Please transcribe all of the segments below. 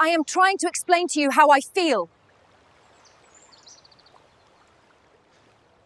I am trying to explain to you how I feel.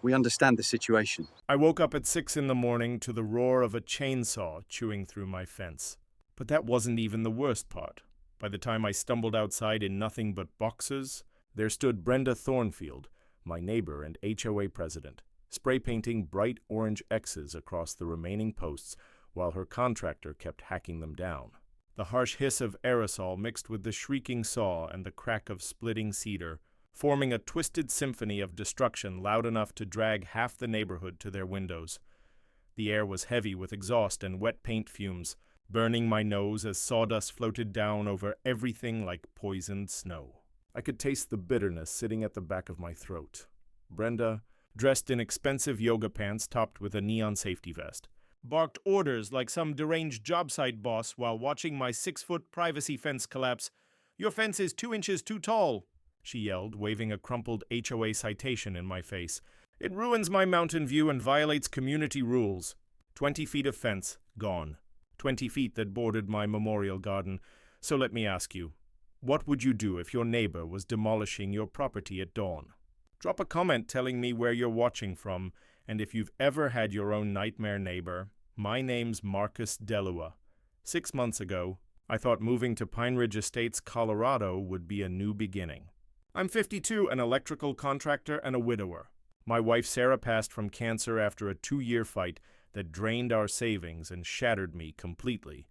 We understand the situation. I woke up at 6 in the morning to the roar of a chainsaw chewing through my fence. But that wasn't even the worst part. By the time I stumbled outside in nothing but boxers, there stood Brenda Thornfield, my neighbor and HOA president, spray painting bright orange X's across the remaining posts while her contractor kept hacking them down. The harsh hiss of aerosol mixed with the shrieking saw and the crack of splitting cedar, forming a twisted symphony of destruction loud enough to drag half the neighborhood to their windows. The air was heavy with exhaust and wet paint fumes, burning my nose as sawdust floated down over everything like poisoned snow. I could taste the bitterness sitting at the back of my throat. Brenda, dressed in expensive yoga pants topped with a neon safety vest, barked orders like some deranged job site boss while watching my 6-foot privacy fence collapse. "Your fence is 2 inches too tall," she yelled, waving a crumpled HOA citation in my face. "It ruins my mountain view and violates community rules." 20 feet of fence, gone. 20 feet that bordered my memorial garden. So let me ask you, what would you do if your neighbor was demolishing your property at dawn? Drop a comment telling me where you're watching from, and if you've ever had your own nightmare neighbor. My name's Marcus Delua. 6 months ago, I thought moving to Pine Ridge Estates, Colorado would be a new beginning. I'm 52, an electrical contractor and a widower. My wife Sarah passed from cancer after a 2-year fight that drained our savings and shattered me completely.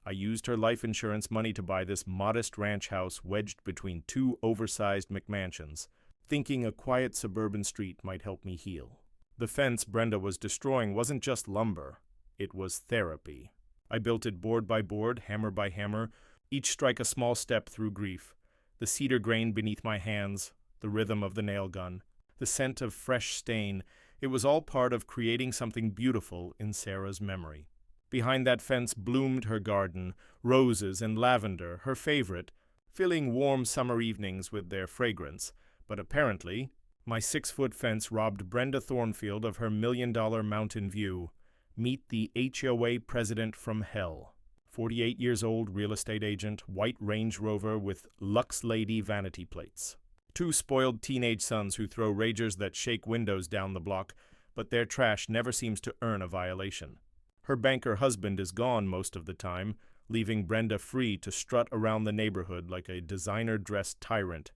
I used her life insurance money to buy this modest ranch house wedged between 2 oversized McMansions, thinking a quiet suburban street might help me heal. The fence Brenda was destroying wasn't just lumber, it was therapy. I built it board by board, hammer by hammer, each strike a small step through grief. The cedar grain beneath my hands, the rhythm of the nail gun, the scent of fresh stain. It was all part of creating something beautiful in Sarah's memory. Behind that fence bloomed her garden, roses and lavender, her favorite, filling warm summer evenings with their fragrance. But apparently, my 6-foot fence robbed Brenda Thornfield of her $1 million mountain view. Meet the HOA president from hell. 48 years old, real estate agent, white Range Rover with Lux Lady vanity plates. 2 spoiled teenage sons who throw ragers that shake windows down the block, but their trash never seems to earn a violation. Her banker husband is gone most of the time, leaving Brenda free to strut around the neighborhood like a designer-dressed tyrant.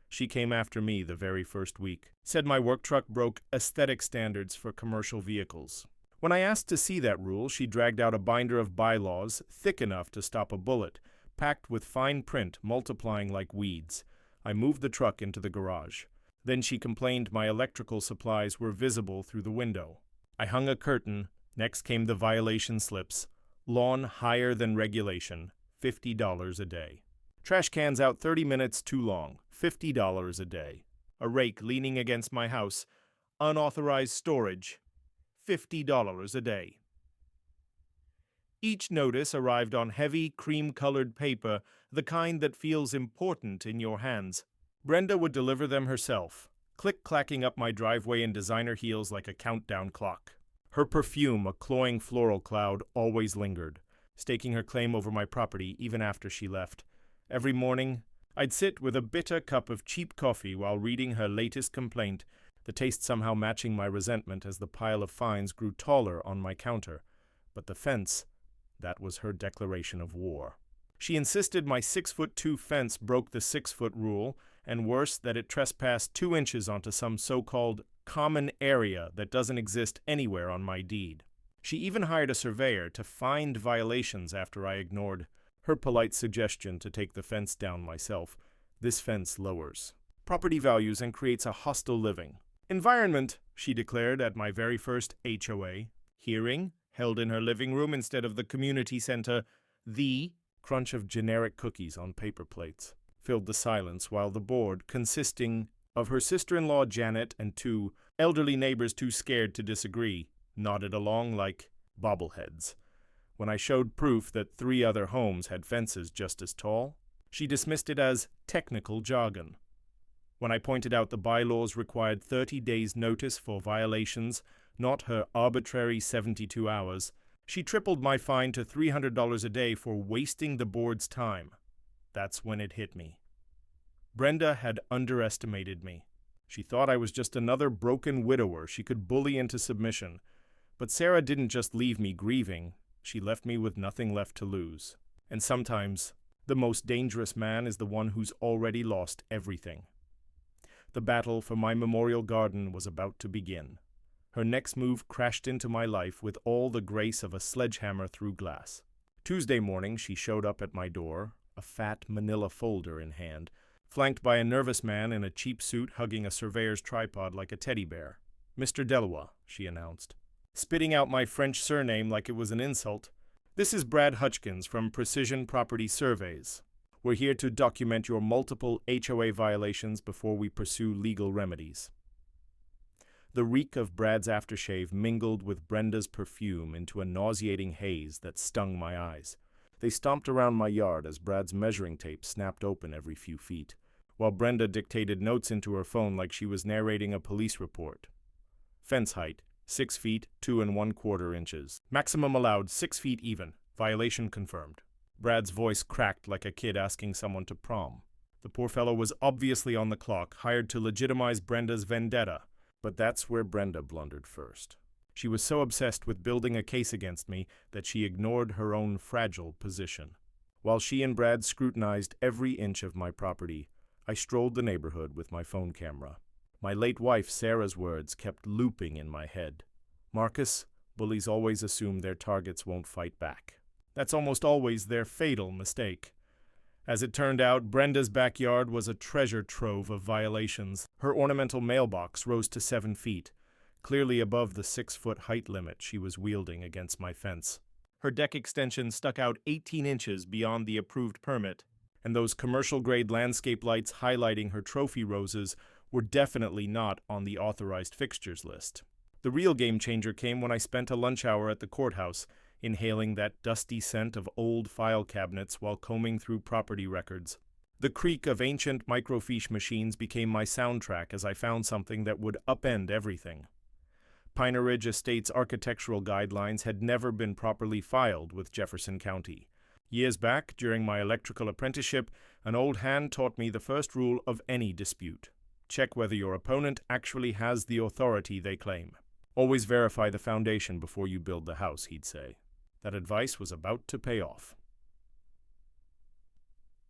She came after me the very first week, said my work truck broke aesthetic standards for commercial vehicles. When I asked to see that rule, she dragged out a binder of bylaws thick enough to stop a bullet, packed with fine print multiplying like weeds. I moved the truck into the garage. Then she complained my electrical supplies were visible through the window. I hung a curtain. Next came the violation slips. Lawn higher than regulation, $50 a day. Trash cans out 30 minutes too long, $50 a day. A rake leaning against my house, unauthorized storage, $50 a day. Each notice arrived on heavy, cream-colored paper, the kind that feels important in your hands. Brenda would deliver them herself, click-clacking up my driveway in designer heels like a countdown clock. Her perfume, a cloying floral cloud, always lingered, staking her claim over my property even after she left. Every morning, I'd sit with a bitter cup of cheap coffee while reading her latest complaint, the taste somehow matching my resentment as the pile of fines grew taller on my counter. But the fence, that was her declaration of war. She insisted my 6'2" fence broke the 6-foot rule, and worse, that it trespassed 2 inches onto some so-called common area that doesn't exist anywhere on my deed. She even hired a surveyor to find violations after I ignored her polite suggestion to take the fence down myself. This fence lowers property values and creates a hostile living environment, she declared at my very first HOA hearing, held in her living room instead of the community center. The crunch of generic cookies on paper plates filled the silence while the board, consisting of her sister-in-law Janet and 2 elderly neighbors too scared to disagree, nodded along like bobbleheads. When I showed proof that 3 other homes had fences just as tall, she dismissed it as technical jargon. When I pointed out the bylaws required 30 days' notice for violations, not her arbitrary 72 hours, she tripled my fine to $300 a day for wasting the board's time. That's when it hit me. Brenda had underestimated me. She thought I was just another broken widower she could bully into submission. But Sarah didn't just leave me grieving, she left me with nothing left to lose. And sometimes, the most dangerous man is the one who's already lost everything. The battle for my memorial garden was about to begin. Her next move crashed into my life with all the grace of a sledgehammer through glass. Tuesday morning, she showed up at my door, a fat manila folder in hand, flanked by a nervous man in a cheap suit hugging a surveyor's tripod like a teddy bear. "Mr. Delois," she announced, spitting out my French surname like it was an insult. "This is Brad Hutchkins from Precision Property Surveys. We're here to document your multiple HOA violations before we pursue legal remedies." The reek of Brad's aftershave mingled with Brenda's perfume into a nauseating haze that stung my eyes. They stomped around my yard as Brad's measuring tape snapped open every few feet, while Brenda dictated notes into her phone like she was narrating a police report. Fence height, 6 feet, 2 1/4 inches. Maximum allowed 6 feet even. Violation confirmed. Brad's voice cracked like a kid asking someone to prom. The poor fellow was obviously on the clock, hired to legitimize Brenda's vendetta. But that's where Brenda blundered first. She was so obsessed with building a case against me that she ignored her own fragile position. While she and Brad scrutinized every inch of my property, I strolled the neighborhood with my phone camera. My late wife Sarah's words kept looping in my head. "Marcus, bullies always assume their targets won't fight back. That's almost always their fatal mistake." As it turned out, Brenda's backyard was a treasure trove of violations. Her ornamental mailbox rose to 7 feet, clearly above the 6-foot height limit she was wielding against my fence. Her deck extension stuck out 18 inches beyond the approved permit, and those commercial-grade landscape lights highlighting her trophy roses were definitely not on the authorized fixtures list. The real game-changer came when I spent a lunch hour at the courthouse, inhaling that dusty scent of old file cabinets while combing through property records. The creak of ancient microfiche machines became my soundtrack as I found something that would upend everything. Piner Ridge Estate's architectural guidelines had never been properly filed with Jefferson County. Years back, during my electrical apprenticeship, an old hand taught me the first rule of any dispute. Check whether your opponent actually has the authority they claim. Always verify the foundation before you build the house, he'd say. That advice was about to pay off.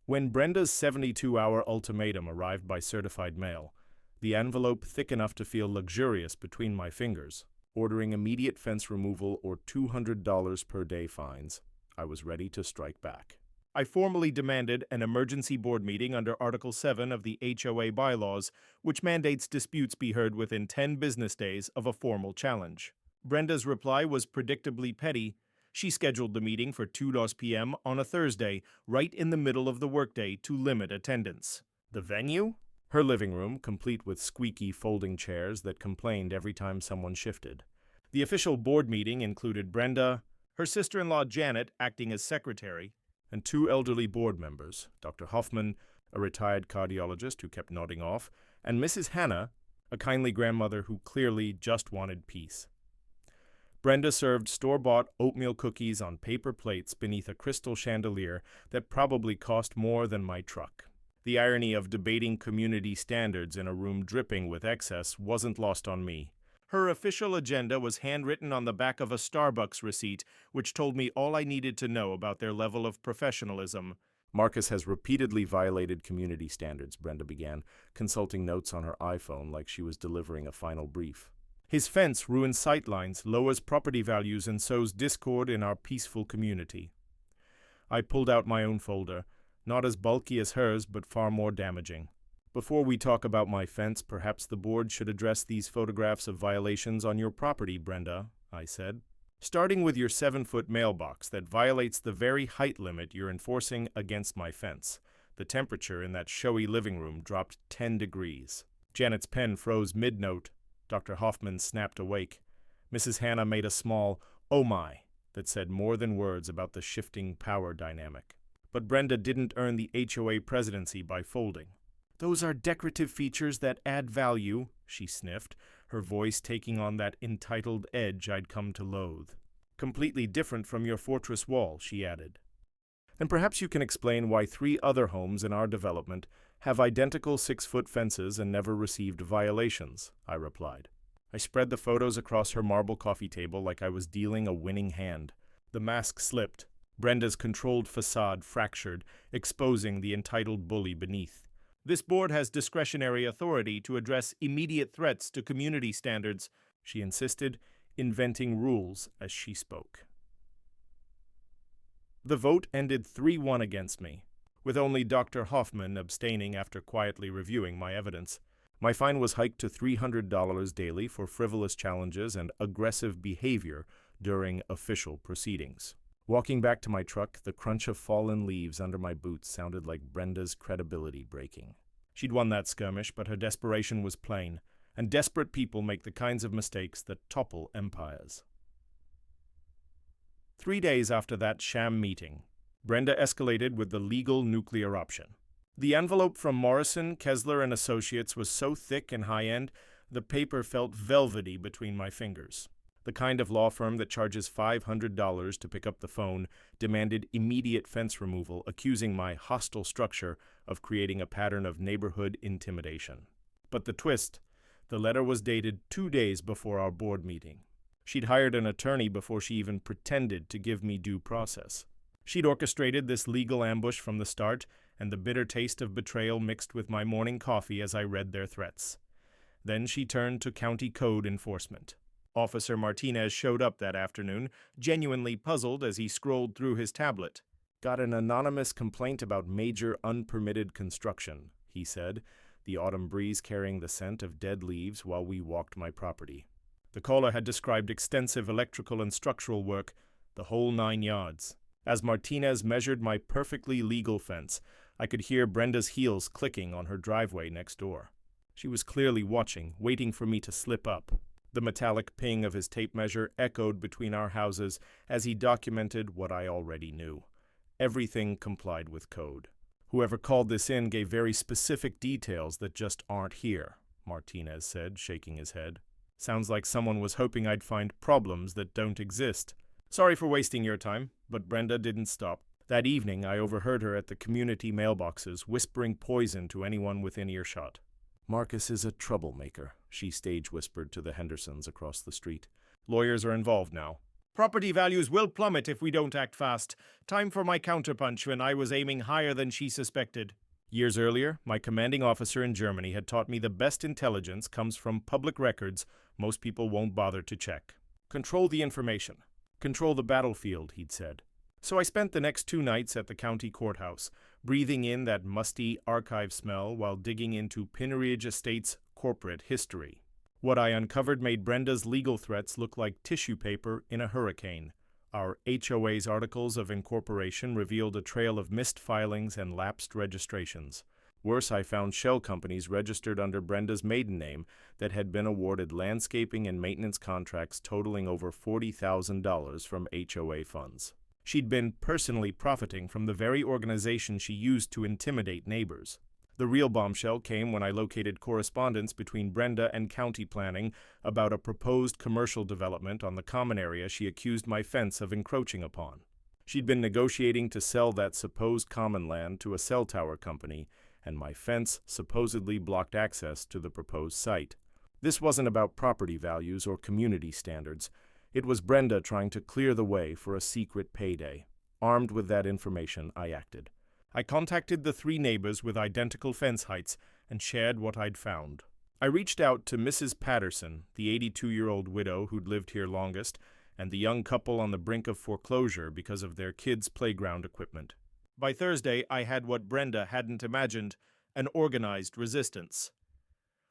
When Brenda's 72-hour ultimatum arrived by certified mail, the envelope thick enough to feel luxurious between my fingers, ordering immediate fence removal or $200 per day fines, I was ready to strike back. I formally demanded an emergency board meeting under Article 7 of the HOA bylaws, which mandates disputes be heard within 10 business days of a formal challenge. Brenda's reply was predictably petty. She scheduled the meeting for 2 p.m. on a Thursday, right in the middle of the workday, to limit attendance. The venue? Her living room, complete with squeaky folding chairs that complained every time someone shifted. The official board meeting included Brenda, her sister-in-law Janet acting as secretary, and 2 elderly board members, Dr. Hoffman, a retired cardiologist who kept nodding off, and Mrs. Hannah, a kindly grandmother who clearly just wanted peace. Brenda served store-bought oatmeal cookies on paper plates beneath a crystal chandelier that probably cost more than my truck. The irony of debating community standards in a room dripping with excess wasn't lost on me. Her official agenda was handwritten on the back of a Starbucks receipt, which told me all I needed to know about their level of professionalism. "Marcus has repeatedly violated community standards," Brenda began, consulting notes on her iPhone like she was delivering a final brief. "His fence ruins sightlines, lowers property values, and sows discord in our peaceful community." I pulled out my own folder, not as bulky as hers, but far more damaging. "Before we talk about my fence, perhaps the board should address these photographs of violations on your property, Brenda," I said. "Starting with your 7-foot mailbox that violates the very height limit you're enforcing against my fence. The temperature in that showy living room dropped 10 degrees. Janet's pen froze mid-note. Dr. Hoffman snapped awake. Mrs. Hannah made a small, "oh my," that said more than words about the shifting power dynamic. But Brenda didn't earn the HOA presidency by folding. "Those are decorative features that add value," she sniffed, her voice taking on that entitled edge I'd come to loathe. "Completely different from your fortress wall," she added. And perhaps you can explain why 3 other homes in our development have identical 6-foot fences and never received violations, I replied. I spread the photos across her marble coffee table like I was dealing a winning hand. The mask slipped. Brenda's controlled facade fractured, exposing the entitled bully beneath. This board has discretionary authority to address immediate threats to community standards, she insisted, inventing rules as she spoke. The vote ended 3-1 against me, with only Dr. Hoffman abstaining after quietly reviewing my evidence. My fine was hiked to $300 daily for frivolous challenges and aggressive behavior during official proceedings. Walking back to my truck, the crunch of fallen leaves under my boots sounded like Brenda's credibility breaking. She'd won that skirmish, but her desperation was plain, and desperate people make the kinds of mistakes that topple empires. 3 days after that sham meeting, Brenda escalated with the legal nuclear option. The envelope from Morrison, Kessler & Associates was so thick and high-end, the paper felt velvety between my fingers. The kind of law firm that charges $500 to pick up the phone demanded immediate fence removal, accusing my hostile structure of creating a pattern of neighborhood intimidation. But the twist, the letter was dated 2 days before our board meeting. She'd hired an attorney before she even pretended to give me due process. She'd orchestrated this legal ambush from the start, and the bitter taste of betrayal mixed with my morning coffee as I read their threats. Then she turned to county code enforcement. Officer Martinez showed up that afternoon, genuinely puzzled as he scrolled through his tablet. "Got an anonymous complaint about major unpermitted construction," he said, the autumn breeze carrying the scent of dead leaves while we walked my property. The caller had described extensive electrical and structural work, the whole 9 yards. As Martinez measured my perfectly legal fence, I could hear Brenda's heels clicking on her driveway next door. She was clearly watching, waiting for me to slip up. The metallic ping of his tape measure echoed between our houses as he documented what I already knew. Everything complied with code. "Whoever called this in gave very specific details that just aren't here," Martinez said, shaking his head. "Sounds like someone was hoping I'd find problems that don't exist. Sorry for wasting your time," but Brenda didn't stop. That evening, I overheard her at the community mailboxes, whispering poison to anyone within earshot. "Marcus is a troublemaker," she stage-whispered to the Hendersons across the street. "Lawyers are involved now. Property values will plummet if we don't act fast. Time for my counterpunch when I was aiming higher than she suspected." Years earlier, my commanding officer in Germany had taught me the best intelligence comes from public records most people won't bother to check. "Control the information. Control the battlefield," he'd said. So I spent the next 2 nights at the county courthouse, breathing in that musty archive smell while digging into Pinneridge Estate's corporate history. What I uncovered made Brenda's legal threats look like tissue paper in a hurricane. Our HOA's articles of incorporation revealed a trail of missed filings and lapsed registrations. Worse, I found shell companies registered under Brenda's maiden name that had been awarded landscaping and maintenance contracts totaling over $40,000 from HOA funds. She'd been personally profiting from the very organization she used to intimidate neighbors. The real bombshell came when I located correspondence between Brenda and county planning about a proposed commercial development on the common area she accused my fence of encroaching upon. She'd been negotiating to sell that supposed common land to a cell tower company, and my fence supposedly blocked access to the proposed site. This wasn't about property values or community standards. It was Brenda trying to clear the way for a secret payday. Armed with that information, I acted. I contacted the 3 neighbors with identical fence heights and shared what I'd found. I reached out to Mrs. Patterson, the 82-year-old widow who'd lived here longest, and the young couple on the brink of foreclosure because of their kids' playground equipment. By Thursday, I had what Brenda hadn't imagined, an organized resistance.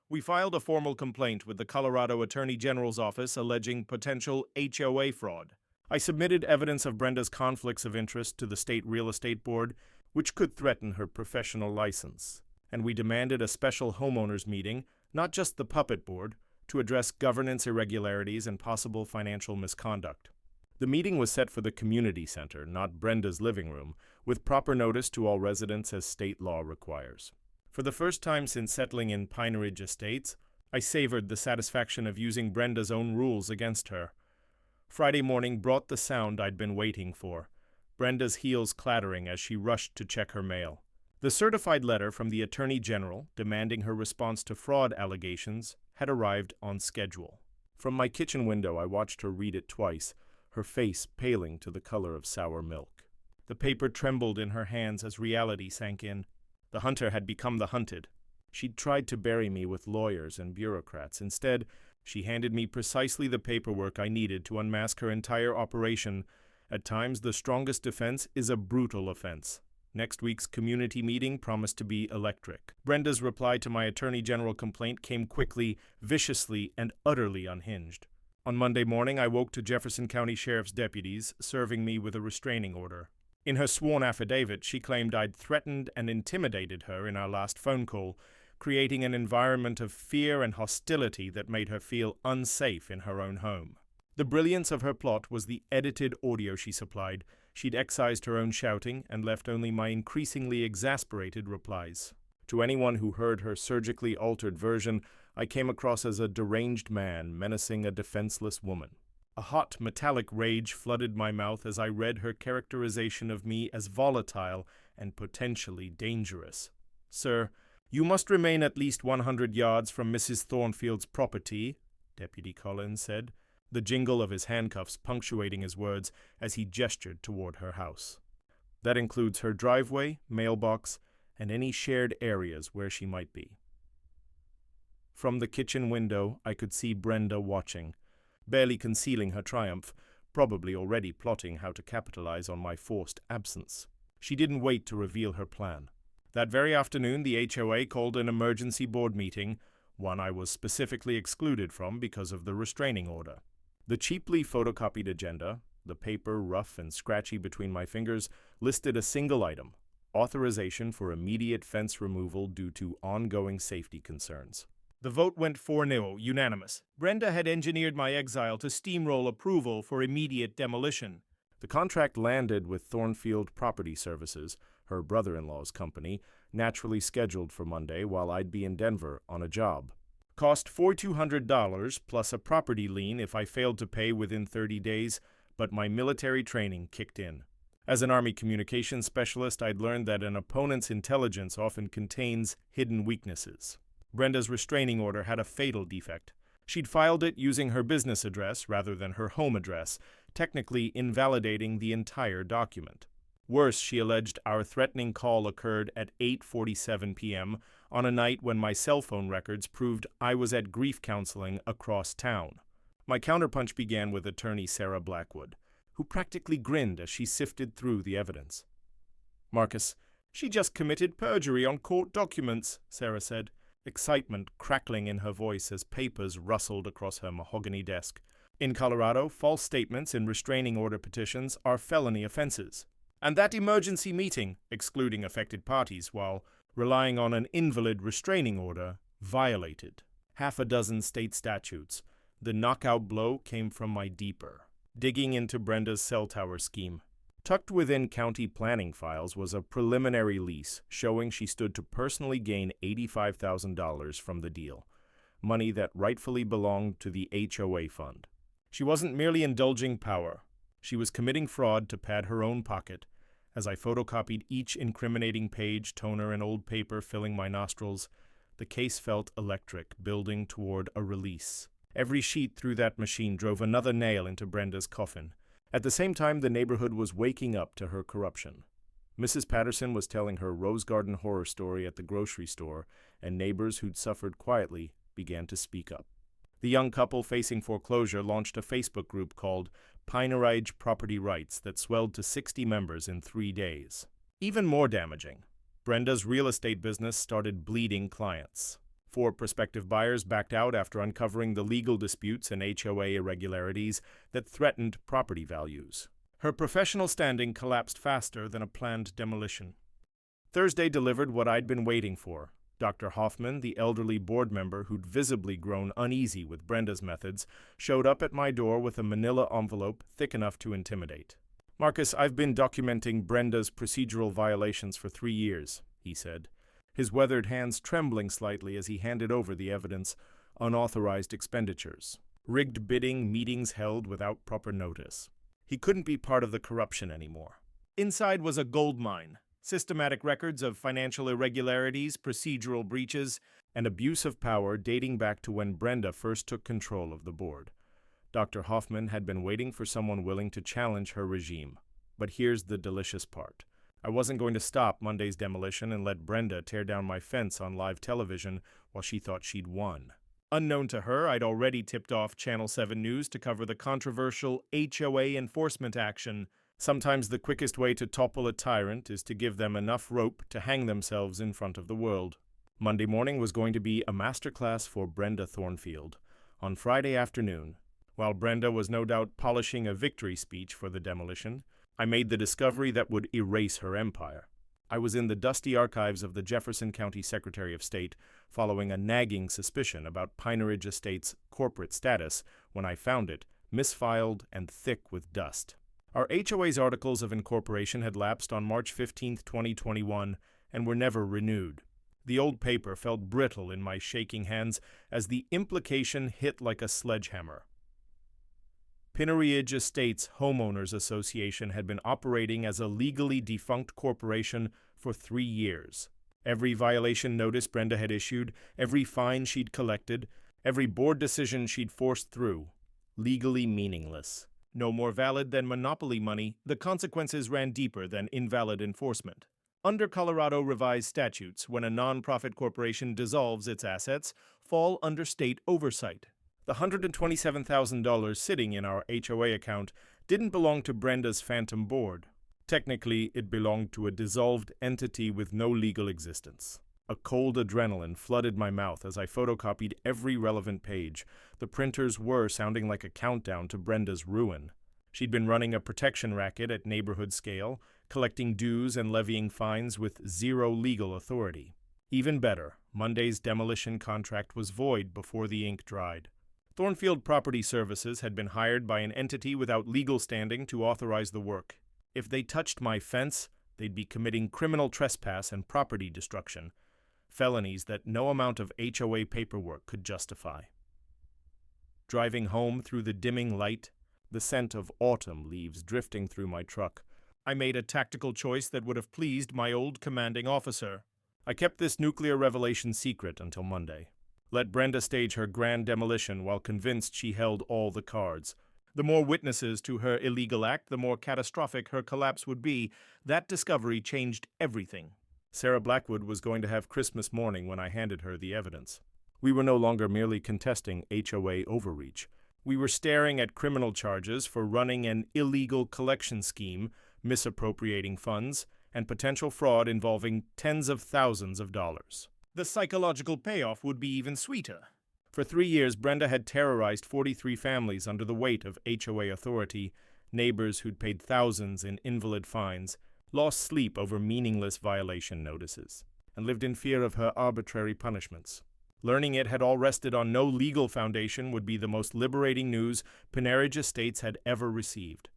We filed a formal complaint with the Colorado Attorney General's office alleging potential HOA fraud. I submitted evidence of Brenda's conflicts of interest to the state real estate board, which could threaten her professional license. And we demanded a special homeowners meeting, not just the puppet board, to address governance irregularities and possible financial misconduct. The meeting was set for the community center, not Brenda's living room, with proper notice to all residents as state law requires. For the first time since settling in Pinneridge Estates, I savored the satisfaction of using Brenda's own rules against her. Friday morning brought the sound I'd been waiting for. Brenda's heels clattering as she rushed to check her mail. The certified letter from the Attorney General demanding her response to fraud allegations had arrived on schedule. From my kitchen window, I watched her read it twice, her face paling to the color of sour milk. The paper trembled in her hands as reality sank in. The hunter had become the hunted. She'd tried to bury me with lawyers and bureaucrats. Instead, she handed me precisely the paperwork I needed to unmask her entire operation. At times, the strongest defense is a brutal offense. Next week's community meeting promised to be electric. Brenda's reply to my Attorney General complaint came quickly, viciously, and utterly unhinged. On Monday morning, I woke to Jefferson County Sheriff's deputies serving me with a restraining order. In her sworn affidavit, she claimed I'd threatened and intimidated her in our last phone call, creating an environment of fear and hostility that made her feel unsafe in her own home. The brilliance of her plot was the edited audio she supplied. She'd excised her own shouting and left only my increasingly exasperated replies. To anyone who heard her surgically altered version, I came across as a deranged man menacing a defenseless woman. A hot, metallic rage flooded my mouth as I read her characterization of me as volatile and potentially dangerous. "Sir, you must remain at least 100 yards from Mrs. Thornfield's property," Deputy Collins said, the jingle of his handcuffs punctuating his words as he gestured toward her house. "That includes her driveway, mailbox, and any shared areas where she might be." From the kitchen window, I could see Brenda watching, barely concealing her triumph, probably already plotting how to capitalize on my forced absence. She didn't wait to reveal her plan. That very afternoon, the HOA called an emergency board meeting, one I was specifically excluded from because of the restraining order. The cheaply photocopied agenda, the paper rough and scratchy between my fingers, listed a single item: authorization for immediate fence removal due to ongoing safety concerns. The vote went 4-0, unanimous. Brenda had engineered my exile to steamroll approval for immediate demolition. The contract landed with Thornfield Property Services, her brother-in-law's company, naturally scheduled for Monday while I'd be in Denver on a job. Cost $4,200 plus a property lien if I failed to pay within 30 days, but my military training kicked in. As an Army communications specialist, I'd learned that an opponent's intelligence often contains hidden weaknesses. Brenda's restraining order had a fatal defect. She'd filed it using her business address rather than her home address, technically invalidating the entire document. Worse, she alleged our threatening call occurred at 8:47 p.m. on a night when my cell phone records proved I was at grief counseling across town. My counterpunch began with attorney Sarah Blackwood, who practically grinned as she sifted through the evidence. "Marcus, she just committed perjury on court documents," Sarah said, excitement crackling in her voice as papers rustled across her mahogany desk. "In Colorado, false statements in restraining order petitions are felony offenses. And that emergency meeting, excluding affected parties while relying on an invalid restraining order, violated half a dozen state statutes. The knockout blow came from my deeper, digging into Brenda's cell tower scheme. Tucked within county planning files was a preliminary lease showing she stood to personally gain $85,000 from the deal, money that rightfully belonged to the HOA fund. She wasn't merely indulging power. She was committing fraud to pad her own pocket. As I photocopied each incriminating page, toner, and old paper filling my nostrils, the case felt electric, building toward a release. Every sheet through that machine drove another nail into Brenda's coffin. At the same time, the neighborhood was waking up to her corruption. Mrs. Patterson was telling her Rose Garden horror story at the grocery store, and neighbors who'd suffered quietly began to speak up. The young couple facing foreclosure launched a Facebook group called Pineridge Property Rights that swelled to 60 members in 3 days. Even more damaging, Brenda's real estate business started bleeding clients. 4 prospective buyers backed out after uncovering the legal disputes and HOA irregularities that threatened property values. Her professional standing collapsed faster than a planned demolition. Thursday delivered what I'd been waiting for. Dr. Hoffman, the elderly board member who'd visibly grown uneasy with Brenda's methods, showed up at my door with a manila envelope thick enough to intimidate. "Marcus, I've been documenting Brenda's procedural violations for 3 years," he said, his weathered hands trembling slightly as he handed over the evidence: unauthorized expenditures, rigged bidding, meetings held without proper notice. He couldn't be part of the corruption anymore. Inside was a gold mine, systematic records of financial irregularities, procedural breaches, and abuse of power dating back to when Brenda first took control of the board. Dr. Hoffman had been waiting for someone willing to challenge her regime. But here's the delicious part. I wasn't going to stop Monday's demolition and let Brenda tear down my fence on live television while she thought she'd won. Unknown to her, I'd already tipped off Channel 7 News to cover the controversial HOA enforcement action. Sometimes the quickest way to topple a tyrant is to give them enough rope to hang themselves in front of the world. Monday morning was going to be a masterclass for Brenda Thornfield. On Friday afternoon, while Brenda was no doubt polishing a victory speech for the demolition, I made the discovery that would erase her empire. I was in the dusty archives of the Jefferson County Secretary of State following a nagging suspicion about Pine Ridge Estate's corporate status when I found it, misfiled and thick with dust. Our HOA's articles of incorporation had lapsed on March 15, 2021, and were never renewed. The old paper felt brittle in my shaking hands as the implication hit like a sledgehammer. Pine Ridge Estates Homeowners Association had been operating as a legally defunct corporation for 3 years. Every violation notice Brenda had issued, every fine she'd collected, every board decision she'd forced through, legally meaningless. No more valid than monopoly money, the consequences ran deeper than invalid enforcement. Under Colorado revised statutes, when a nonprofit corporation dissolves its assets, fall under state oversight. The $127,000 sitting in our HOA account didn't belong to Brenda's phantom board. Technically, it belonged to a dissolved entity with no legal existence. A cold adrenaline flooded my mouth as I photocopied every relevant page. The printers were sounding like a countdown to Brenda's ruin. She'd been running a protection racket at neighborhood scale, collecting dues and levying fines with zero legal authority. Even better, Monday's demolition contract was void before the ink dried. Thornfield Property Services had been hired by an entity without legal standing to authorize the work. If they touched my fence, they'd be committing criminal trespass and property destruction, felonies that no amount of HOA paperwork could justify. Driving home through the dimming light, the scent of autumn leaves drifting through my truck, I made a tactical choice that would have pleased my old commanding officer. I kept this nuclear revelation secret until Monday. Let Brenda stage her grand demolition while convinced she held all the cards. The more witnesses to her illegal act, the more catastrophic her collapse would be. That discovery changed everything. Sarah Blackwood was going to have Christmas morning when I handed her the evidence. We were no longer merely contesting HOA overreach. We were staring at criminal charges for running an illegal collection scheme, misappropriating funds, and potential fraud involving tens of thousands of dollars. The psychological payoff would be even sweeter. For 3 years, Brenda had terrorized 43 families under the weight of HOA authority, neighbors who'd paid thousands in invalid fines, lost sleep over meaningless violation notices, and lived in fear of her arbitrary punishments. Learning it had all rested on no legal foundation would be the most liberating news Pine Ridge Estates had ever received.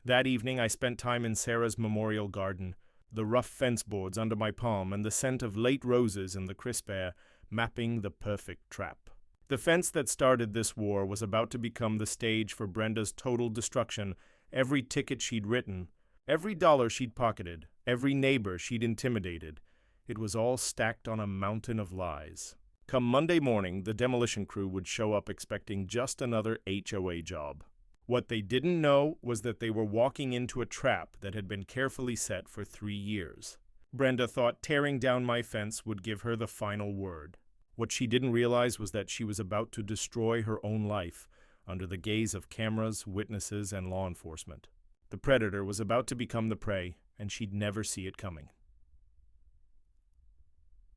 That evening, I spent time in Sarah's memorial garden, the rough fence boards under my palm and the scent of late roses in the crisp air, mapping the perfect trap. The fence that started this war was about to become the stage for Brenda's total destruction. Every ticket she'd written, every dollar she'd pocketed, every neighbor she'd intimidated, it was all stacked on a mountain of lies. Come Monday morning, the demolition crew would show up expecting just another HOA job. What they didn't know was that they were walking into a trap that had been carefully set for 3 years. Brenda thought tearing down my fence would give her the final word. What she didn't realize was that she was about to destroy her own life under the gaze of cameras, witnesses, and law enforcement. The predator was about to become the prey, and she'd never see it coming.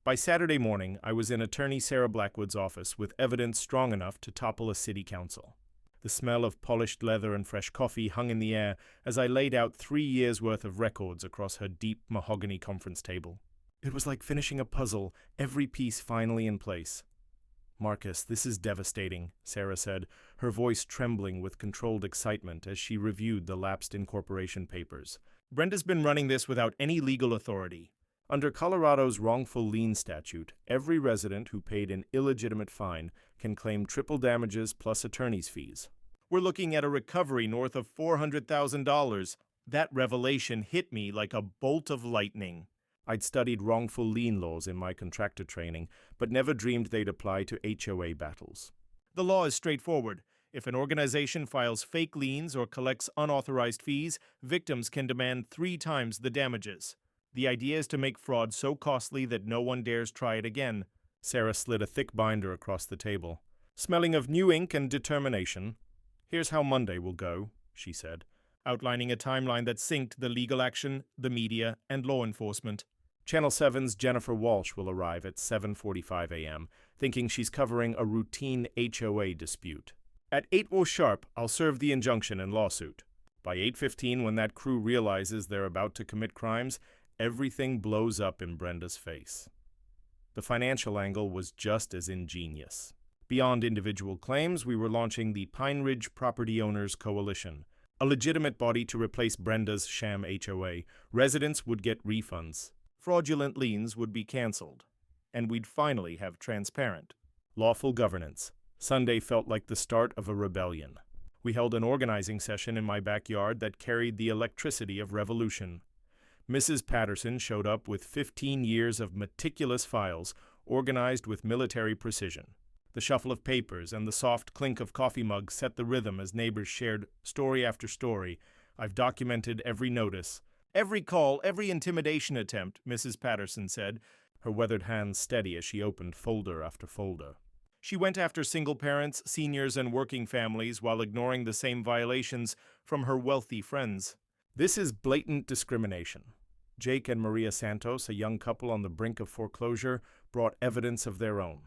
By Saturday morning, I was in attorney Sarah Blackwood's office with evidence strong enough to topple a city council. The smell of polished leather and fresh coffee hung in the air as I laid out 3 years' worth of records across her deep mahogany conference table. It was like finishing a puzzle, every piece finally in place. "Marcus, this is devastating," Sarah said, her voice trembling with controlled excitement as she reviewed the lapsed incorporation papers. "Brenda's been running this without any legal authority. Under Colorado's wrongful lien statute, every resident who paid an illegitimate fine can claim triple damages plus attorney's fees. We're looking at a recovery north of $400,000. That revelation hit me like a bolt of lightning. I'd studied wrongful lien laws in my contractor training, but never dreamed they'd apply to HOA battles. The law is straightforward. If an organization files fake liens or collects unauthorized fees, victims can demand 3 times the damages. The idea is to make fraud so costly that no one dares try it again. Sarah slid a thick binder across the table. Smelling of new ink and determination. Here's how Monday will go, she said, outlining a timeline that synced the legal action, the media, and law enforcement. Channel 7's Jennifer Walsh will arrive at 7:45 a.m., thinking she's covering a routine HOA dispute. At 8 sharp, I'll serve the injunction and lawsuit. By 8:15, when that crew realizes they're about to commit crimes, everything blows up in Brenda's face. The financial angle was just as ingenious. Beyond individual claims, we were launching the Pine Ridge Property Owners Coalition, a legitimate body to replace Brenda's sham HOA. Residents would get refunds. Fraudulent liens would be canceled. And we'd finally have transparent, lawful governance. Sunday felt like the start of a rebellion. We held an organizing session in my backyard that carried the electricity of revolution. Mrs. Patterson showed up with 15 years of meticulous files, organized with military precision. The shuffle of papers and the soft clink of coffee mugs set the rhythm as neighbors shared story after story. I've documented every notice, every call, every intimidation attempt, Mrs. Patterson said, her weathered hands steady as she opened folder after folder. She went after single parents, seniors, and working families while ignoring the same violations from her wealthy friends. This is blatant discrimination. Jake and Maria Santos, a young couple on the brink of foreclosure, brought evidence of their own.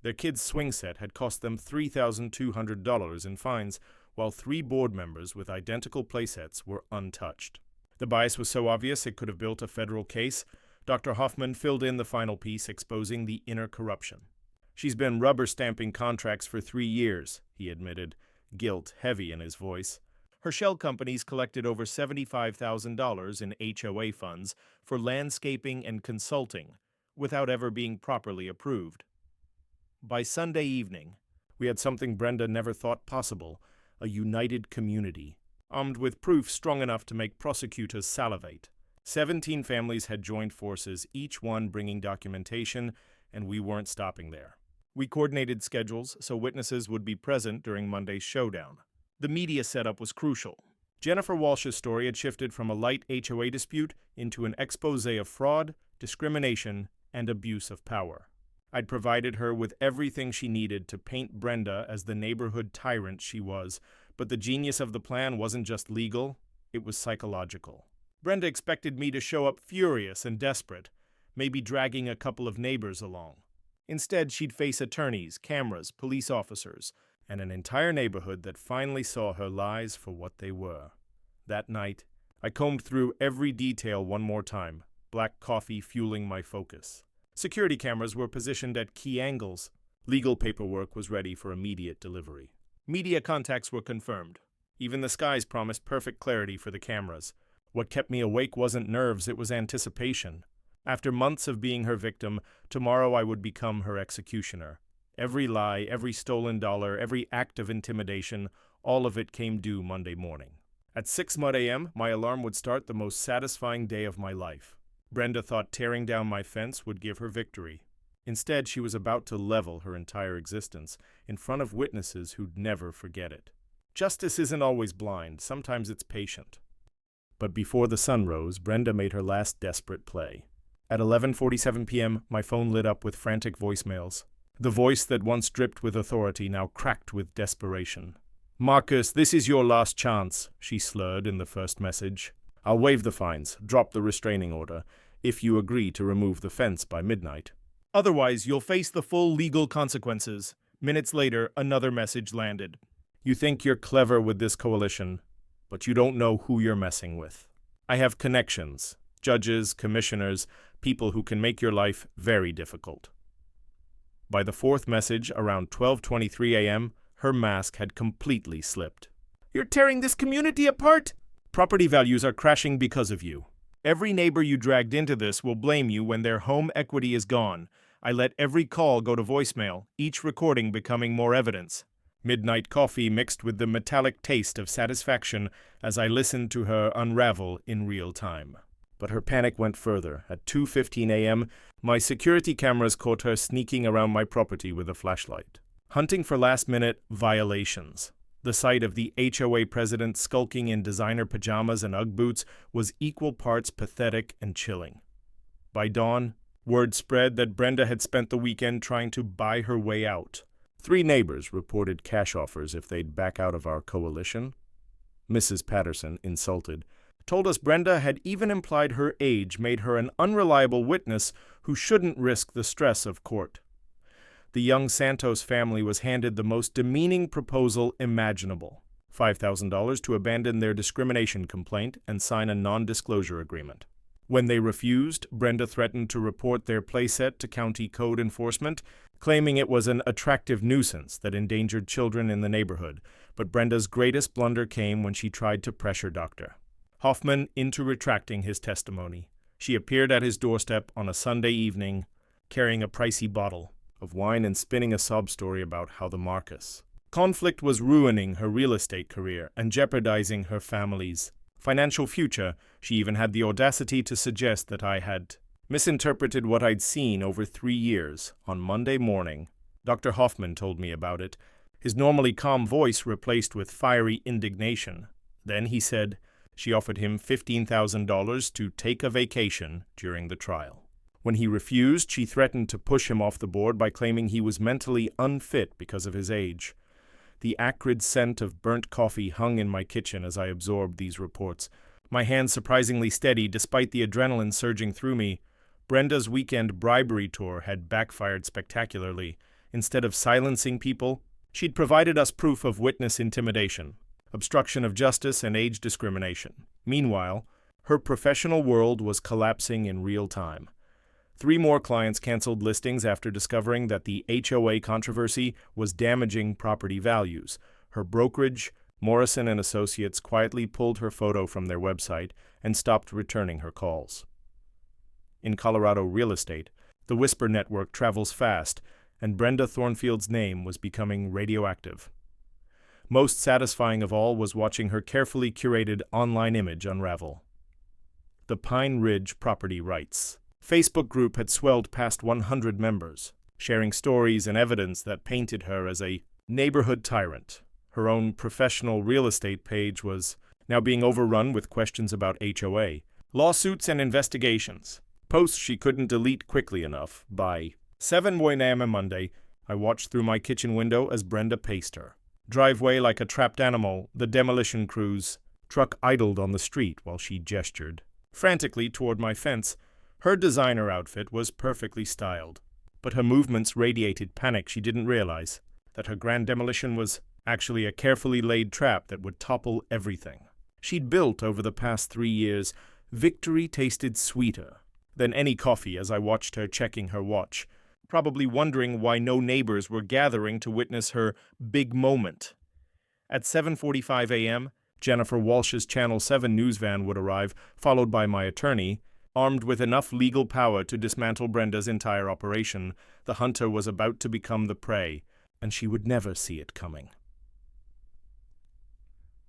Their kid's swing set had cost them $3,200 in fines, while 3 board members with identical playsets were untouched. The bias was so obvious it could have built a federal case. Dr. Hoffman filled in the final piece, exposing the inner corruption. She's been rubber-stamping contracts for 3 years, he admitted, guilt heavy in his voice. Her shell companies collected over $75,000 in HOA funds for landscaping and consulting, without ever being properly approved. By Sunday evening, we had something Brenda never thought possible, a united community, armed with proof strong enough to make prosecutors salivate. 17 families had joined forces, each one bringing documentation, and we weren't stopping there. We coordinated schedules so witnesses would be present during Monday's showdown. The media setup was crucial. Jennifer Walsh's story had shifted from a light HOA dispute into an expose of fraud, discrimination, and abuse of power. I'd provided her with everything she needed to paint Brenda as the neighborhood tyrant she was, but the genius of the plan wasn't just legal, it was psychological. Brenda expected me to show up furious and desperate, maybe dragging a couple of neighbors along. Instead, she'd face attorneys, cameras, police officers, and an entire neighborhood that finally saw her lies for what they were. That night, I combed through every detail one more time, black coffee fueling my focus. Security cameras were positioned at key angles. Legal paperwork was ready for immediate delivery. Media contacts were confirmed. Even the skies promised perfect clarity for the cameras. What kept me awake wasn't nerves, it was anticipation. After months of being her victim, tomorrow I would become her executioner. Every lie, every stolen dollar, every act of intimidation, all of it came due Monday morning. At 6 a.m., my alarm would start the most satisfying day of my life. Brenda thought tearing down my fence would give her victory. Instead, she was about to level her entire existence in front of witnesses who'd never forget it. Justice isn't always blind, sometimes it's patient. But before the sun rose, Brenda made her last desperate play. At 11:47 p.m., my phone lit up with frantic voicemails. The voice that once dripped with authority now cracked with desperation. "Marcus, this is your last chance," she slurred in the first message. "I'll waive the fines, drop the restraining order, if you agree to remove the fence by midnight. Otherwise, you'll face the full legal consequences." Minutes later, another message landed. "You think you're clever with this coalition, but you don't know who you're messing with. I have connections, judges, commissioners, people who can make your life very difficult." By the fourth message, around 12:23 a.m., her mask had completely slipped. "You're tearing this community apart!" "Property values are crashing because of you. Every neighbor you dragged into this will blame you when their home equity is gone. I let every call go to voicemail, each recording becoming more evidence. midnight coffee mixed with the metallic taste of satisfaction as I listened to her unravel in real time. But her panic went further. At 2:15 a.m., my security cameras caught her sneaking around my property with a flashlight, hunting for last-minute violations. The sight of the HOA president skulking in designer pajamas and Ugg boots was equal parts pathetic and chilling. By dawn, word spread that Brenda had spent the weekend trying to buy her way out. 3 neighbors reported cash offers if they'd back out of our coalition. Mrs. Patterson, insulted, told us Brenda had even implied her age made her an unreliable witness who shouldn't risk the stress of court. The young Santos family was handed the most demeaning proposal imaginable: $5,000 to abandon their discrimination complaint and sign a non-disclosure agreement. When they refused, Brenda threatened to report their playset to county code enforcement, claiming it was an attractive nuisance that endangered children in the neighborhood. But Brenda's greatest blunder came when she tried to pressure Dr. Hoffman into retracting his testimony. She appeared at his doorstep on a Sunday evening, carrying a pricey bottle of wine and spinning a sob story about how the Marcus conflict was ruining her real estate career and jeopardizing her family's financial future. She even had the audacity to suggest that I had misinterpreted what I'd seen over 3 years. On Monday morning, Dr. Hoffman told me about it, his normally calm voice replaced with fiery indignation. Then he said she offered him $15,000 to take a vacation during the trial. When he refused, she threatened to push him off the board by claiming he was mentally unfit because of his age. The acrid scent of burnt coffee hung in my kitchen as I absorbed these reports, my hands surprisingly steady despite the adrenaline surging through me. Brenda's weekend bribery tour had backfired spectacularly. Instead of silencing people, she'd provided us proof of witness intimidation, obstruction of justice, and age discrimination. Meanwhile, her professional world was collapsing in real time. 3 more clients canceled listings after discovering that the HOA controversy was damaging property values. Her brokerage, Morrison & Associates, quietly pulled her photo from their website and stopped returning her calls. In Colorado real estate, the whisper network travels fast, and Brenda Thornfield's name was becoming radioactive. Most satisfying of all was watching her carefully curated online image unravel. The Pine Ridge Property Rights Facebook group had swelled past 100 members, sharing stories and evidence that painted her as a neighborhood tyrant. Her own professional real estate page was now being overrun with questions about HOA, lawsuits, and investigations, posts she couldn't delete quickly enough. By 7 a.m. Monday, I watched through my kitchen window as Brenda paced her driveway like a trapped animal. The demolition crew's truck idled on the street while she gestured frantically toward my fence. Her designer outfit was perfectly styled, but her movements radiated panic. She didn't realize that her grand demolition was actually a carefully laid trap that would topple everything she'd built over the past 3 years. Victory tasted sweeter than any coffee as I watched her checking her watch, probably wondering why no neighbors were gathering to witness her big moment. At 7:45 a.m., Jennifer Walsh's Channel 7 news van would arrive, followed by my attorney, armed with enough legal power to dismantle Brenda's entire operation. The hunter was about to become the prey, and she would never see it coming.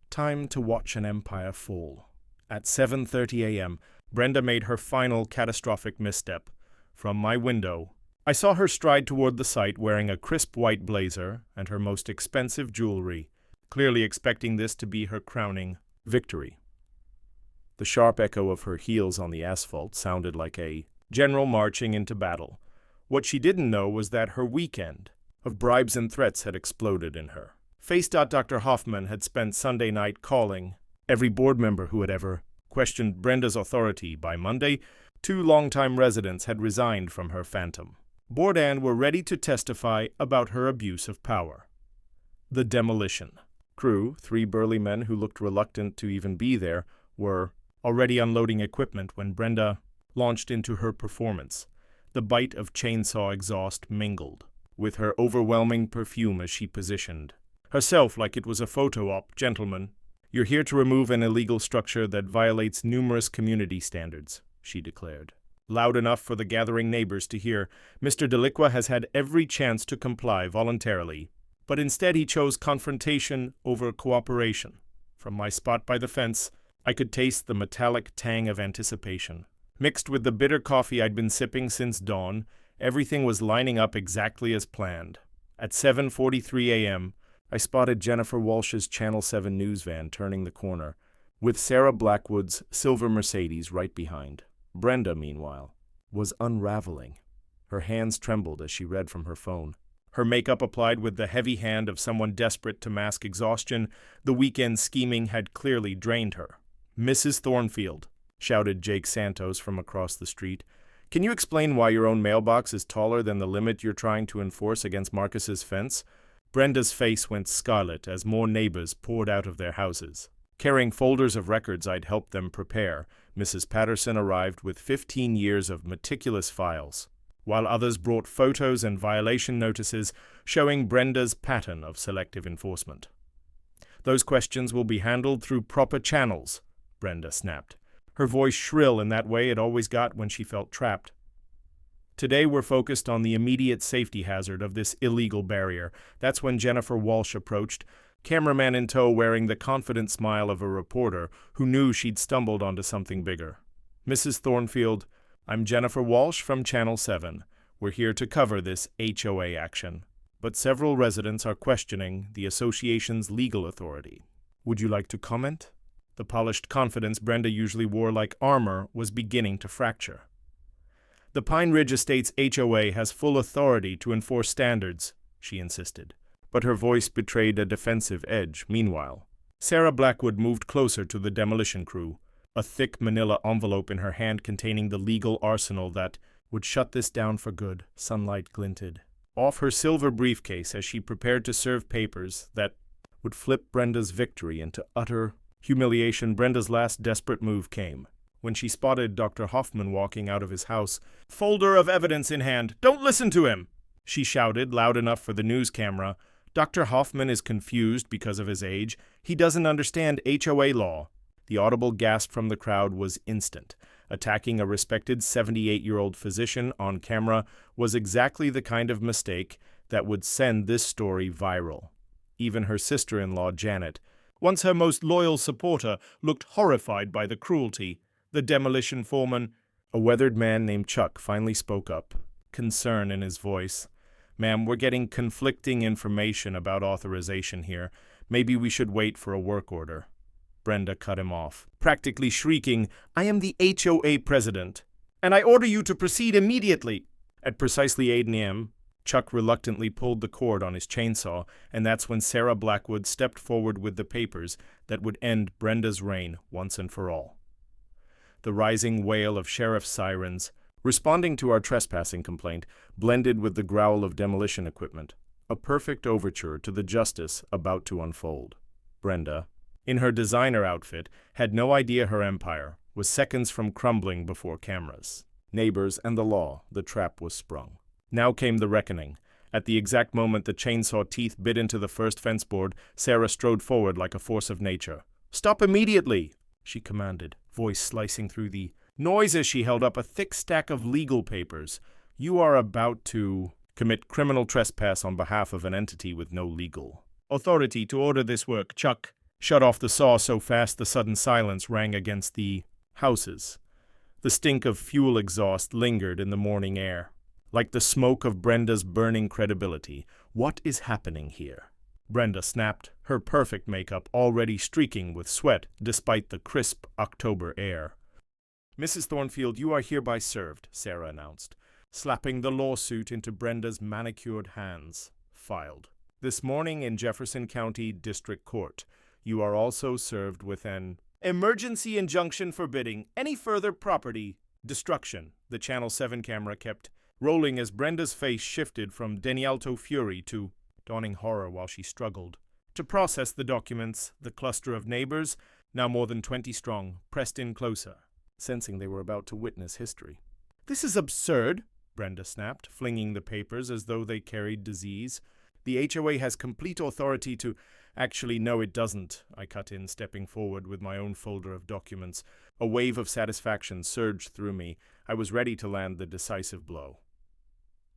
Time to watch an empire fall. At 7:30 a.m., Brenda made her final catastrophic misstep. From my window, I saw her stride toward the site wearing a crisp white blazer and her most expensive jewelry, clearly expecting this to be her crowning victory. The sharp echo of her heels on the asphalt sounded like a general marching into battle. What she didn't know was that her weekend of bribes and threats had exploded in her. Dr. Hoffman had spent Sunday night calling every board member who had ever questioned Brenda's authority. By Monday, 2 longtime residents had resigned from her phantom board and were ready to testify about her abuse of power. The demolition crew, 3 burly men who looked reluctant to even be there, were already unloading equipment when Brenda launched into her performance. The bite of chainsaw exhaust mingled with her overwhelming perfume as she positioned herself like it was a photo op. "Gentlemen, you're here to remove an illegal structure that violates numerous community standards," she declared, loud enough for the gathering neighbors to hear. "Mr. Deliqua has had every chance to comply voluntarily, But instead he chose confrontation over cooperation. From my spot by the fence, I could taste the metallic tang of anticipation. Mixed with the bitter coffee I'd been sipping since dawn, everything was lining up exactly as planned. At 7:43 a.m., I spotted Jennifer Walsh's Channel 7 news van turning the corner, with Sarah Blackwood's silver Mercedes right behind. Brenda, meanwhile, was unraveling. Her hands trembled as she read from her phone. Her makeup applied with the heavy hand of someone desperate to mask exhaustion, the weekend scheming had clearly drained her. "Mrs. Thornfield," shouted Jake Santos from across the street, "can you explain why your own mailbox is taller than the limit you're trying to enforce against Marcus's fence?" Brenda's face went scarlet as more neighbors poured out of their houses. Carrying folders of records I'd helped them prepare, Mrs. Patterson arrived with 15 years of meticulous files, while others brought photos and violation notices showing Brenda's pattern of selective enforcement. "Those questions will be handled through proper channels," Brenda snapped, her voice shrill in that way it always got when she felt trapped. "Today we're focused on the immediate safety hazard of this illegal barrier." That's when Jennifer Walsh approached, cameraman in tow, wearing the confident smile of a reporter who knew she'd stumbled onto something bigger. "Mrs. Thornfield, I'm Jennifer Walsh from Channel 7. We're here to cover this HOA action, but several residents are questioning the association's legal authority. Would you like to comment?" The polished confidence Brenda usually wore like armor was beginning to fracture. "The Pine Ridge Estates HOA has full authority to enforce standards," she insisted, but her voice betrayed a defensive edge. Meanwhile, Sarah Blackwood moved closer to the demolition crew, a thick manila envelope in her hand containing the legal arsenal that would shut this down for good. Sunlight glinted off her silver briefcase as she prepared to serve papers that would flip Brenda's victory into utter humiliation. Brenda's last desperate move came when she spotted Dr. Hoffman walking out of his house, folder of evidence in hand. "Don't listen to him!" she shouted, loud enough for the news camera. "Dr. Hoffman is confused because of his age. He doesn't understand HOA law." The audible gasp from the crowd was instant. Attacking a respected 78-year-old physician on camera was exactly the kind of mistake that would send this story viral. Even her sister-in-law, Janet, once her most loyal supporter, looked horrified by the cruelty. The demolition foreman, a weathered man named Chuck, finally spoke up, concern in his voice. "Ma'am, we're getting conflicting information about authorization here. Maybe we should wait for a work order." Brenda cut him off, practically shrieking, "I am the HOA president, and I order you to proceed immediately." At precisely 8 a.m., Chuck reluctantly pulled the cord on his chainsaw, and that's when Sarah Blackwood stepped forward with the papers that would end Brenda's reign once and for all. The rising wail of sheriff's sirens, responding to our trespassing complaint, blended with the growl of demolition equipment, a perfect overture to the justice about to unfold. Brenda, in her designer outfit, had no idea her empire was seconds from crumbling before cameras. Neighbors and the law, the trap was sprung. Now came the reckoning. At the exact moment the chainsaw teeth bit into the first fence board, Sarah strode forward like a force of nature. "Stop immediately!" she commanded, voice slicing through the noise as she held up a thick stack of legal papers. "You are about to commit criminal trespass on behalf of an entity with no legal authority to order this work." Chuck shut off the saw so fast the sudden silence rang against the houses. The stink of fuel exhaust lingered in the morning air, like the smoke of Brenda's burning credibility. "What is happening here?" Brenda snapped, her perfect makeup already streaking with sweat despite the crisp October air. "Mrs. Thornfield, you are hereby served," Sarah announced, slapping the lawsuit into Brenda's manicured hands. "Filed this morning in Jefferson County District Court. You are also served with an emergency injunction forbidding any further property destruction." The Channel 7 camera kept rolling as Brenda's face shifted from Denialto fury to dawning horror while she struggled to process the documents. The cluster of neighbors, now more than 20 strong, pressed in closer, sensing they were about to witness history. "This is absurd," Brenda snapped, flinging the papers as though they carried disease. "The HOA has complete authority to—" "Actually, no, it doesn't," I cut in, stepping forward with my own folder of documents. A wave of satisfaction surged through me. I was ready to land the decisive blow.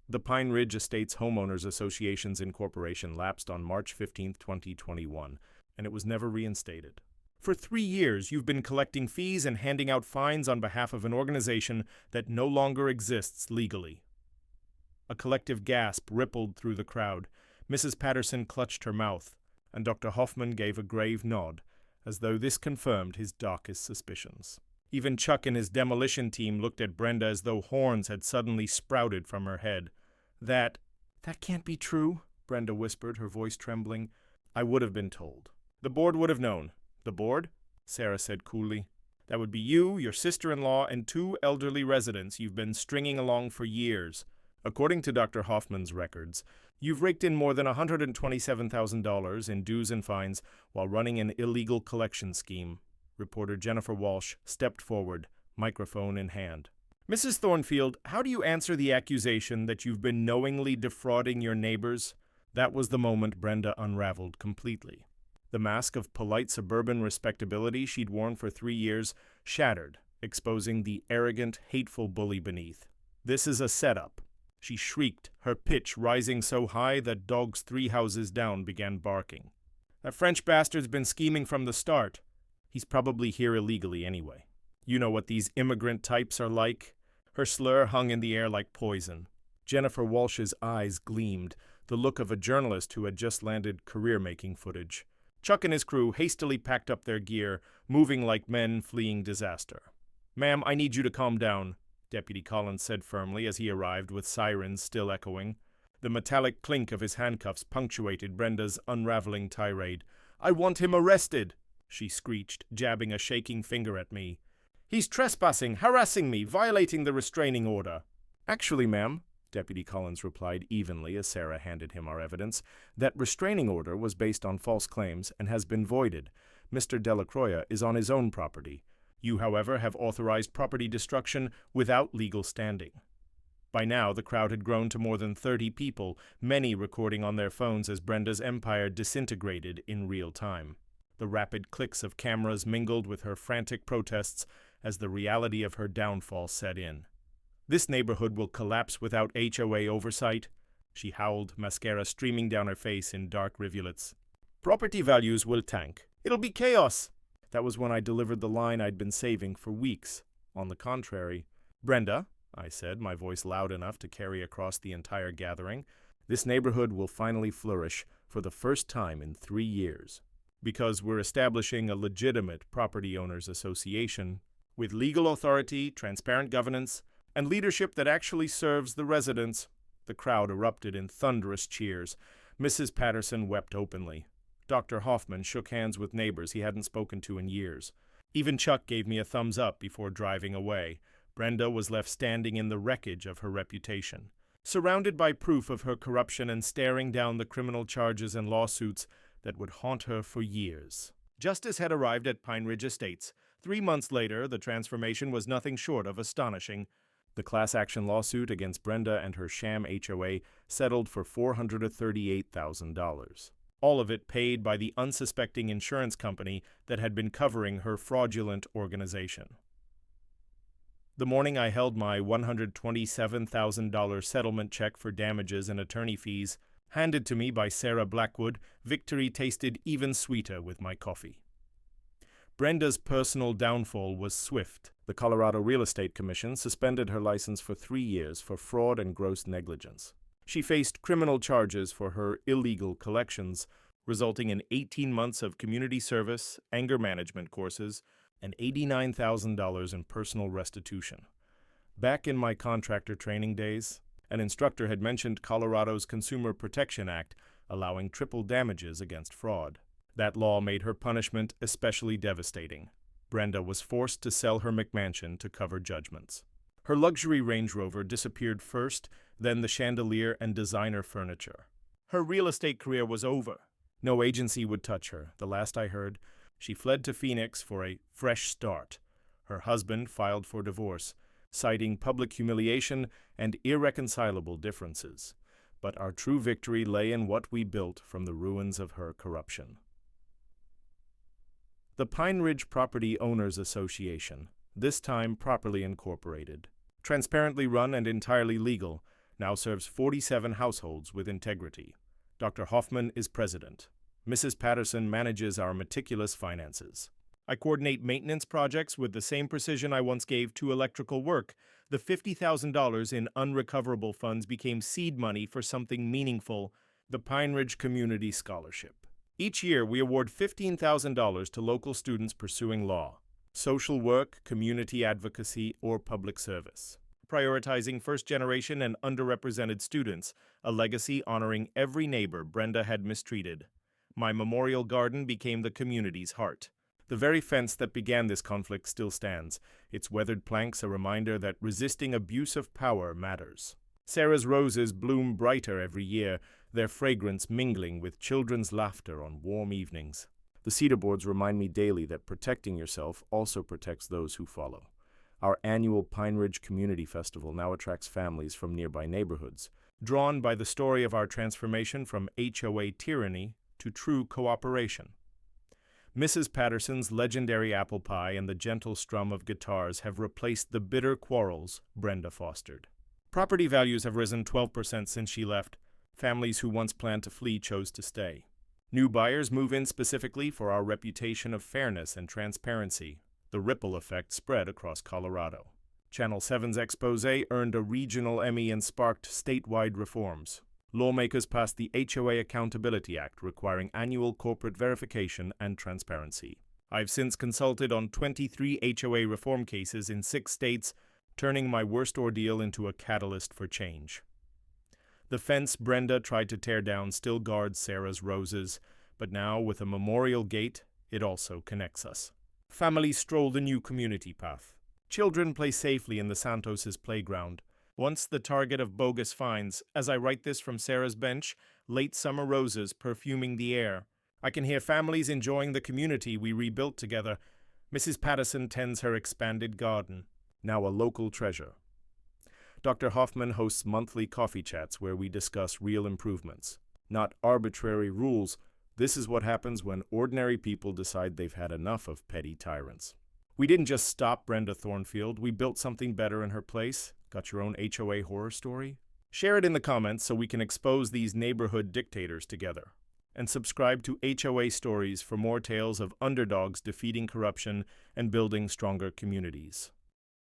The Pine Ridge Estates Homeowners Association's incorporation lapsed on March 15, 2021, and it was never reinstated. For 3 years, you've been collecting fees and handing out fines on behalf of an organization that no longer exists legally. A collective gasp rippled through the crowd. Mrs. Patterson clutched her mouth, and Dr. Hoffman gave a grave nod, as though this confirmed his darkest suspicions. Even Chuck and his demolition team looked at Brenda as though horns had suddenly sprouted from her head. That can't be true, Brenda whispered, her voice trembling. I would have been told. The board would have known. The board? Sarah said coolly. That would be you, your sister-in-law, and 2 elderly residents you've been stringing along for years. According to Dr. Hoffman's records, you've raked in more than $127,000 in dues and fines while running an illegal collection scheme. Reporter Jennifer Walsh stepped forward, microphone in hand. Mrs. Thornfield, how do you answer the accusation that you've been knowingly defrauding your neighbors? That was the moment Brenda unraveled completely. The mask of polite suburban respectability she'd worn for 3 years shattered, exposing the arrogant, hateful bully beneath. This is a setup. She shrieked, her pitch rising so high that dogs 3 houses down began barking. That French bastard's been scheming from the start. He's probably here illegally anyway. You know what these immigrant types are like. Her slur hung in the air like poison. Jennifer Walsh's eyes gleamed, the look of a journalist who had just landed career-making footage. Chuck and his crew hastily packed up their gear, moving like men fleeing disaster. Ma'am, I need you to calm down, Deputy Collins said firmly as he arrived with sirens still echoing. The metallic clink of his handcuffs punctuated Brenda's unraveling tirade. I want him arrested, she screeched, jabbing a shaking finger at me. He's trespassing, harassing me, violating the restraining order. Actually, ma'am, Deputy Collins replied evenly as Sarah handed him our evidence, that restraining order was based on false claims and has been voided. Mr. Delacroix is on his own property. You, however, have authorized property destruction without legal standing. By now, the crowd had grown to more than 30 people, many recording on their phones as Brenda's empire disintegrated in real time. The rapid clicks of cameras mingled with her frantic protests as the reality of her downfall set in. This neighborhood will collapse without HOA oversight, she howled, mascara streaming down her face in dark rivulets. Property values will tank. It'll be chaos. That was when I delivered the line I'd been saving for weeks. On the contrary, Brenda, I said, my voice loud enough to carry across the entire gathering, this neighborhood will finally flourish for the first time in 3 years. Because we're establishing a legitimate property owners association with legal authority, transparent governance, and leadership that actually serves the residents. The crowd erupted in thunderous cheers. Mrs. Patterson wept openly. Dr. Hoffman shook hands with neighbors he hadn't spoken to in years. Even Chuck gave me a thumbs up before driving away. Brenda was left standing in the wreckage of her reputation, surrounded by proof of her corruption and staring down the criminal charges and lawsuits that would haunt her for years. Justice had arrived at Pine Ridge Estates. 3 months later, the transformation was nothing short of astonishing. The class action lawsuit against Brenda and her sham HOA settled for $438,000. All of it paid by the unsuspecting insurance company that had been covering her fraudulent organization. The morning I held my $127,000 settlement check for damages and attorney fees, handed to me by Sarah Blackwood, victory tasted even sweeter with my coffee. Brenda's personal downfall was swift. The Colorado Real Estate Commission suspended her license for 3 years for fraud and gross negligence. She faced criminal charges for her illegal collections, resulting in 18 months of community service, anger management courses, and $89,000 in personal restitution. Back in my contractor training days, an instructor had mentioned Colorado's Consumer Protection Act, allowing triple damages against fraud. That law made her punishment especially devastating. Brenda was forced to sell her McMansion to cover judgments. Her luxury Range Rover disappeared first, then the chandelier and designer furniture. Her real estate career was over. No agency would touch her. The last I heard, she fled to Phoenix for a fresh start. Her husband filed for divorce, citing public humiliation and irreconcilable differences. But our true victory lay in what we built from the ruins of her corruption. The Pine Ridge Property Owners Association, this time properly incorporated. Transparently run and entirely legal, now serves 47 households with integrity. Dr. Hoffman is president. Mrs. Patterson manages our meticulous finances. I coordinate maintenance projects with the same precision I once gave to electrical work. The $50,000 in unrecoverable funds became seed money for something meaningful, the Pine Ridge Community Scholarship. Each year, we award $15,000 to local students pursuing law, social work, community advocacy, or public service. Prioritizing first-generation and underrepresented students, a legacy honoring every neighbor Brenda had mistreated. My memorial garden became the community's heart. The very fence that began this conflict still stands, its weathered planks a reminder that resisting abuse of power matters. Sarah's roses bloom brighter every year, their fragrance mingling with children's laughter on warm evenings. The cedar boards remind me daily that protecting yourself also protects those who follow. Our annual Pine Ridge Community Festival now attracts families from nearby neighborhoods, drawn by the story of our transformation from HOA tyranny to true cooperation. Mrs. Patterson's legendary apple pie and the gentle strum of guitars have replaced the bitter quarrels Brenda fostered. Property values have risen 12% since she left. Families who once planned to flee chose to stay. New buyers move in specifically for our reputation of fairness and transparency. The ripple effect spread across Colorado. Channel 7's expose earned a regional Emmy and sparked statewide reforms. Lawmakers passed the HOA Accountability Act, requiring annual corporate verification and transparency. I've since consulted on 23 HOA reform cases in 6 states, turning my worst ordeal into a catalyst for change. The fence Brenda tried to tear down still guards Sarah's roses, but now, with a memorial gate, it also connects us. Families stroll the new community path. Children play safely in the Santos's playground, once the target of bogus fines. As I write this from Sarah's bench, late summer roses perfuming the air. I can hear families enjoying the community we rebuilt together. Mrs. Patterson tends her expanded garden, now a local treasure. Dr. Hoffman hosts monthly coffee chats where we discuss real improvements, not arbitrary rules. This is what happens when ordinary people decide they've had enough of petty tyrants. We didn't just stop Brenda Thornfield, we built something better in her place. Got your own HOA horror story? Share it in the comments so we can expose these neighborhood dictators together. And subscribe to HOA Stories for more tales of underdogs defeating corruption and building stronger communities.